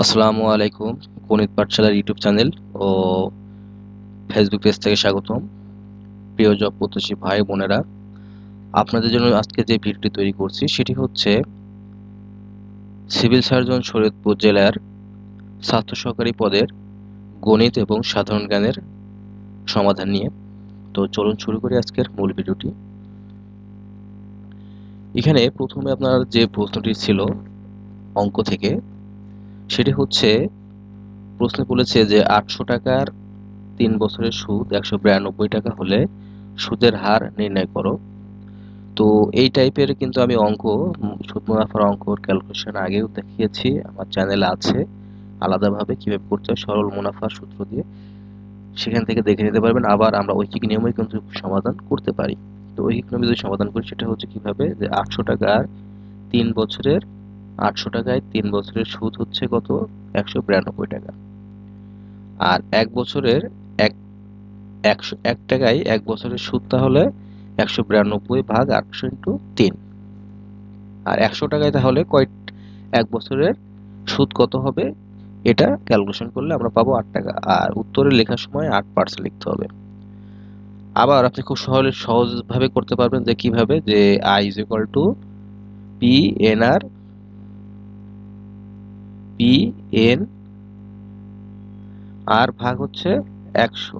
আসসালামু আলাইকুম। গণিত পাঠশালার ইউটিউব চ্যানেল ও ফেসবুক পেজ থেকে স্বাগতম। প্রিয় জব প্রত্যাশী ভাই বোনেরা, আপনাদের জন্য আজকে যে ভিডিওটি তৈরি করছি সেটি হচ্ছে সিভিল সার্জন শরীয়তপুর জেলার স্বাস্থ্য সহকারী পদের গণিত এবং সাধারণ জ্ঞানের সমাধান নিয়ে। তো চলুন শুরু করি আজকের মূল ভিডিওটি। এখানে প্রথমে আপনার যে প্রশ্নটি ছিল অঙ্ক থেকে, সেটি হচ্ছে প্রশ্নে বলেছে যে 800 টাকার 3 বছরের সুদ 192 টাকা হলে সুদের হার নির্ণয় করো। তো এই টাইপের কিন্তু আমি অঙ্ক, সুদ মুনাফার অঙ্কর ক্যালকুলেশন আগেও দেখিয়েছি, আমার চ্যানেলে আছে আলাদাভাবে কিভাবে করতে হয় সরল মুনাফার সূত্র দিয়ে, সেখান থেকে দেখে নিতে পারবেন। আবার আমরা ঐকিক নিয়মে কিন্তু সমাধান করতে পারি। তো ঐকিক নিয়মে যদি সমাধান করি সেটা হচ্ছে কিভাবে, যে 800 টাকায় 3 বছরের সুদ হচ্ছে কত, 192 টাকা। আর 1 বছরের এক 101 টাকায় 1 বছরের সুদ তাহলে 192/800 × 3। আর 100 টাকায় তাহলে 1 বছরের সুদ কত হবে, এটা ক্যালকুলেশন করলে আমরা পাবো 8 টাকা। আর উত্তরে লেখার সময় 8% লিখতে হবে। আবার আপনি খুব সহজভাবে করতে পারবেন, যে কিভাবে, যে I = PNR ভাগ হচ্ছে 100।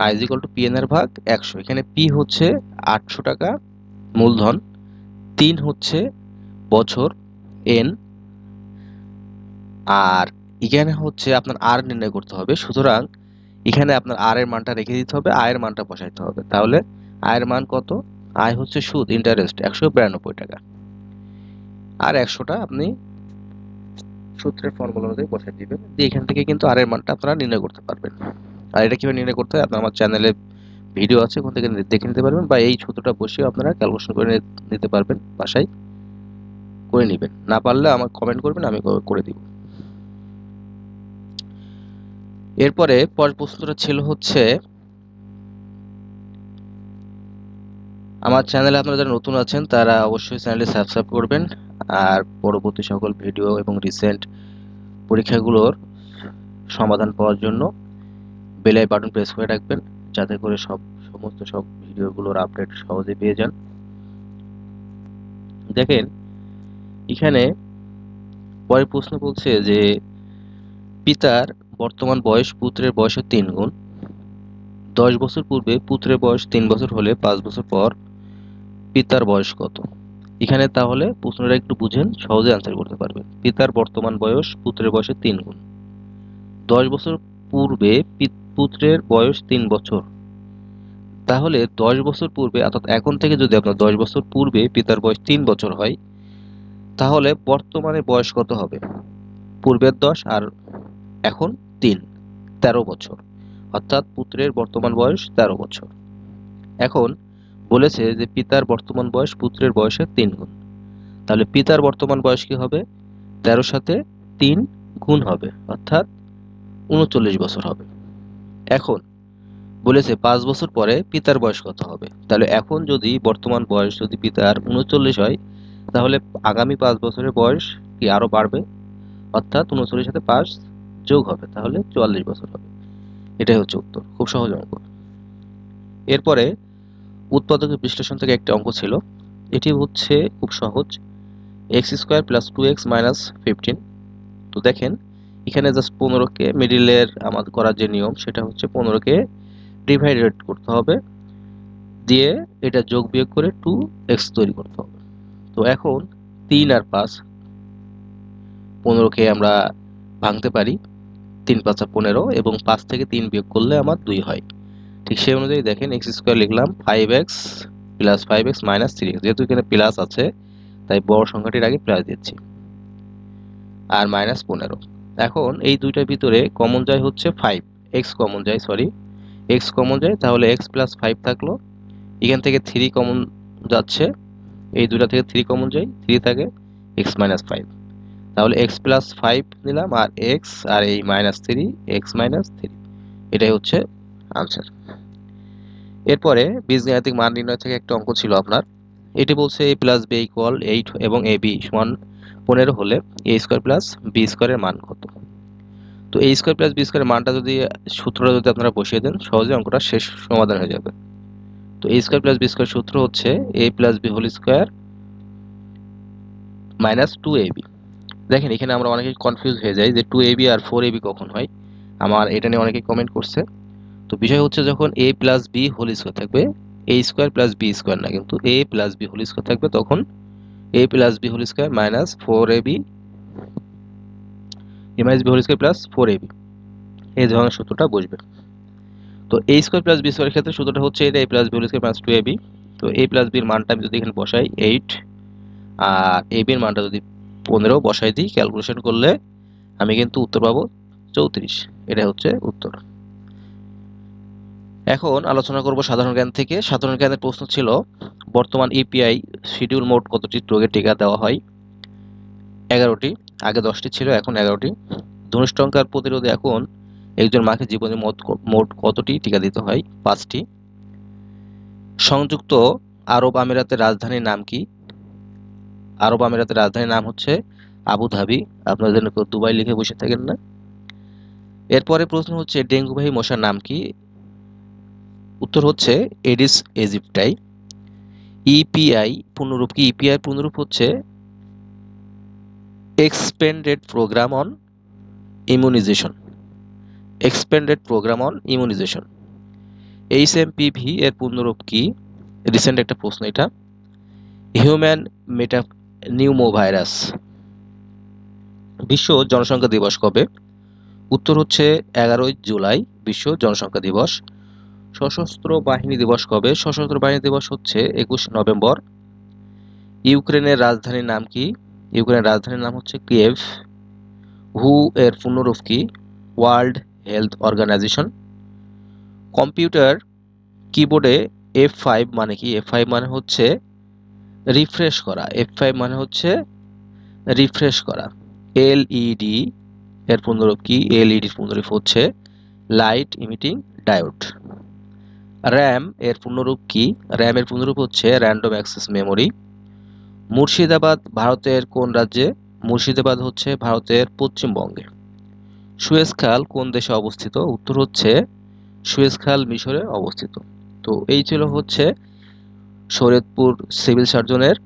I = PNR ভাগ 100। এখানে P হচ্ছে 800 টাকা মূলধন, 3 হচ্ছে বছর N, আর এখানে হচ্ছে আপনার আর নির্ণয় করতে হবে। সুতরাং এখানে আপনার আর এর মানটা রেখে দিতে হবে, আয়ের মানটা বসাইতে হবে। তাহলে আয়ের মান কত, আয় হচ্ছে সুদ, ইন্টারেস্ট 192 টাকা। আর 100টা আপনি সূত্রের ফর্মুলা অনুযায়ী বসাই দিবেন, দিয়ে এখান থেকে কিন্তু আর এর মানটা আপনারা নির্ণয় করতে পারবেন। আর এটা কিভাবে নির্ণয় করতে হয়, আপনার আমার চ্যানেলে ভিডিও আছে, ওখান থেকে দেখে নিতে পারবেন, বা এই সূত্রটা বসিয়ে আপনারা ক্যালকুলেশন করে নিতে পারবেন, বাসায় করে নেবেন। না পারলে আমার কমেন্ট করবেন, আমি করে দিব। এরপরে পরের প্রশ্নটা ছিল হচ্ছে, আমার চ্যানেলে আপনারা যারা নতুন আছেন তারা অবশ্যই চ্যানেলটি সাবস্ক্রাইব করবেন, আর পরবর্তী সকল ভিডিও এবং রিসেন্ট পরীক্ষাগুলোর সমাধান পাওয়ার জন্য বেল বাটন প্রেস করে রাখবেন, যাতে করে সমস্ত ভিডিওগুলোর আপডেট সহজে পেয়ে যান। দেখেন এখানে পরের প্রশ্ন বলছে যে পিতার বর্তমান বয়স পুত্রের বয়সের 3 গুণ। 10 বছর পূর্বে পুত্রের বয়স 3 বছর হলে 5 বছর পর পিতার বয়স কত। এখানে তাহলে প্রশ্নটা একটু বুঝেন, সহজে আনসার করতে পারবেন। পিতার বর্তমান বয়স পুত্রের বয়সের 3 গুণ। 10 বছর পূর্বে পুত্রের বয়স 3 বছর, তাহলে 10 বছর পূর্বে, অর্থাৎ এখন থেকে যদি আপনার 10 বছর পূর্বে পিতার বয়স 3 বছর হয়, তাহলে বর্তমানে বয়স কত হবে। পূর্বের 10 আর এখন 3, 13 বছর, অর্থাৎ পুত্রের বর্তমান বয়স 13 বছর। এখন বলেছে যে পিতার বর্তমান বয়স পুত্রের বয়সের 3 গুণ, তাহলে পিতার বর্তমান বয়স কি হবে, 13 সাথে 3 গুণ হবে, অর্থাৎ 39 বছর হবে। এখন বলেছে 5 বছর পরে পিতার বয়স কত হবে। তাহলে এখন যদি বর্তমান বয়স যদি পিতার 39 হয়, তাহলে আগামী 5 বছরের বয়স কি আরো বাড়বে, অর্থাৎ 39 সাথে 5 যোগ হবে, তাহলে 44 বছর হবে। এটাই হচ্ছে উত্তর। খুব সহজ অঙ্ক। এরপরে উৎপাদকের বিশ্লেষণ থেকে একটা অঙ্ক ছিল, এটি হচ্ছে খুব সহজ। x² + 2x - 15। তো দেখেন এখানে জাস্ট 15কে মিডিলের আমাদের করার যে নিয়ম, সেটা হচ্ছে 15কে ডিভাইডেড করতে হবে, দিয়ে এটা যোগ বিয়োগ করে 2x তৈরি করতে হবে। তো এখন 3 আর 5, 15কে আমরা ভাঙতে পারি, 3 × 5 = 15, এবং 5 থেকে 3 বিয়োগ করলে আমার 2 হয়। ঠিক সেই অনুযায়ী দেখেন x² লিখলাম, 5x + 5x - 3x, যেহেতু এখানে প্লাস আছে তাই বড় সংখ্যাটির আগে প্লাস দিচ্ছি, আর -15। এখন এই দুইটার ভিতরে কমন যায় হচ্ছে 5, x কমন যায়, x কমন যায়, তাহলে x + 5 থাকলো। এখান থেকে 3 কমন যাচ্ছে, এই দুটা থেকে 3 কমন যায়, 3 থাকে, x - 5, তাহলে x + 5 নিলাম, আর x আর এই -3, x - 3, এটাই হচ্ছে আনসার। এরপরে বীজগাণিতিক মান নির্ণয় থেকে একটা অঙ্ক ছিল আপনার, এটি বলছে a প্লাস বি ইকুয়াল 8 এবং a b সমান 15 হলে a স্কয়ার প্লাস বি স্কয়ারের মান কত। তো a স্কয়ার প্লাস বি স্কয়ারের মানটা যদি সূত্রটা যদি আপনারা বসিয়ে দেন সহজে অঙ্কটা শেষ সমাধান হয়ে যাবে। তো a square plus b square সূত্র হচ্ছে a plus b whole square minus 2ab। দেখেন এখানে আমরা অনেকেই কনফিউজ হয়ে যাই যে 2ab আর 4ab কখন হয়। আমার এটা নিয়ে অনেকেই কমেন্ট করছে। তো বিষয় হচ্ছে যখন a plus b whole square থাকবে, a square plus b square না, কিন্তু a plus b whole square থাকবে, তখন a plus b whole square minus 4ab a minus b whole square plus 4ab এই ধরনের সূত্রটা বসবে। তো a স্কয়ার প্লাস বি স্কয়ারের ক্ষেত্রে সূত্রটা হচ্ছে এটা a plus b whole square minus 2ab। তো a প্লাস বি এর মানটা আমি যদি এখানে বসাই 8 আর ab এর মানটা যদি 15 বসাই দিই, ক্যালকুলেশন করলে আমি কিন্তু উত্তর পাবো 34। এটা হচ্ছে উত্তর। এখন আলোচনা করব সাধারণ জ্ঞান থেকে। সাধারণ জ্ঞানের প্রশ্ন ছিল বর্তমান ইপিআই শিডিউল মোট কতটি রোগের টিকা দেওয়া হয়? 11টি। আগে 10টি ছিল, এখন 11টি। ধনুষ্টঙ্কার প্রতিরোধে এখন একজন মাকে জীবনে মোট কতটি টিকা দিতে হয়? 5টি। সংযুক্ত আরব আমিরাতের রাজধানীর নাম কি? আরব আমিরাতের রাজধানীর নাম হচ্ছে আবু ধাবি। আপনারা যেন কেউ দুবাই লিখে বসে থাকেন না। এরপরে প্রশ্ন হচ্ছে ডেঙ্গুবাহী মশার নাম কি? উত্তর হচ্ছে এডিস এজিপ্টাই। ইপিআই পূর্ণরূপ কি? ইপিআই পূর্ণরূপ হচ্ছে expanded programme on immunisation. Expanded programme on immunisation. HMPV এর পূর্ণরূপ কি? রিসেন্ট একটা প্রশ্ন এটা। Human metapneumovirus. বিশ্ব জনসংখ্যা দিবস কবে? উত্তর হচ্ছে 11ই জুলাই বিশ্ব জনসংখ্যা দিবস। সশস্ত্র বাহিনী দিবস কবে? সশস্ত্র বাহিনী দিবস হচ্ছে 21 নভেম্বর। ইউক্রেনের রাজধানীর নাম কি? ইউক্রেনের রাজধানীর নাম হচ্ছে কিয়েভ। হু এর পূর্ণরূপ কি? World health organisation. কম্পিউটার কিবোর্ডে F5 মানে কি? F5 মানে হচ্ছে রিফ্রেশ করা। F5 মানে হচ্ছে রিফ্রেশ করা। এলইডি এর পূর্ণরূপ কি? এলইডির পূর্ণরূপ হচ্ছে লাইট ইমিটিং ডায়োড। র্যাম এর পূর্ণরূপ কি? র্যাম এর পূর্ণরূপ হচ্ছে র্যান্ডম অ্যাক্সেস মেমোরি। মুর্শিদাবাদ ভারতের কোন রাজ্যে? মুর্শিদাবাদ হচ্ছে ভারতের পশ্চিমবঙ্গে। সুয়েজ খাল কোন দেশে অবস্থিত? উত্তর হচ্ছে সুয়েজ খাল মিশরে অবস্থিত। তো এই ছিল হচ্ছে শরীয়তপুর সিভিল সার্জনের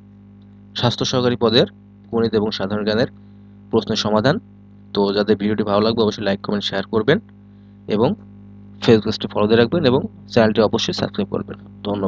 স্বাস্থ্য সহকারী পদের গণিত এবং সাধারণ জ্ঞানের প্রশ্নের সমাধান। তো যাদের ভিডিওটি ভালো লাগবে অবশ্যই লাইক কমেন্ট শেয়ার করবেন এবং ফেসবুক পেজটি ফলো দিয়ে রাখবেন এবং চ্যানেলটি অবশ্যই সাবস্ক্রাইব করবেন। ধন্যবাদ।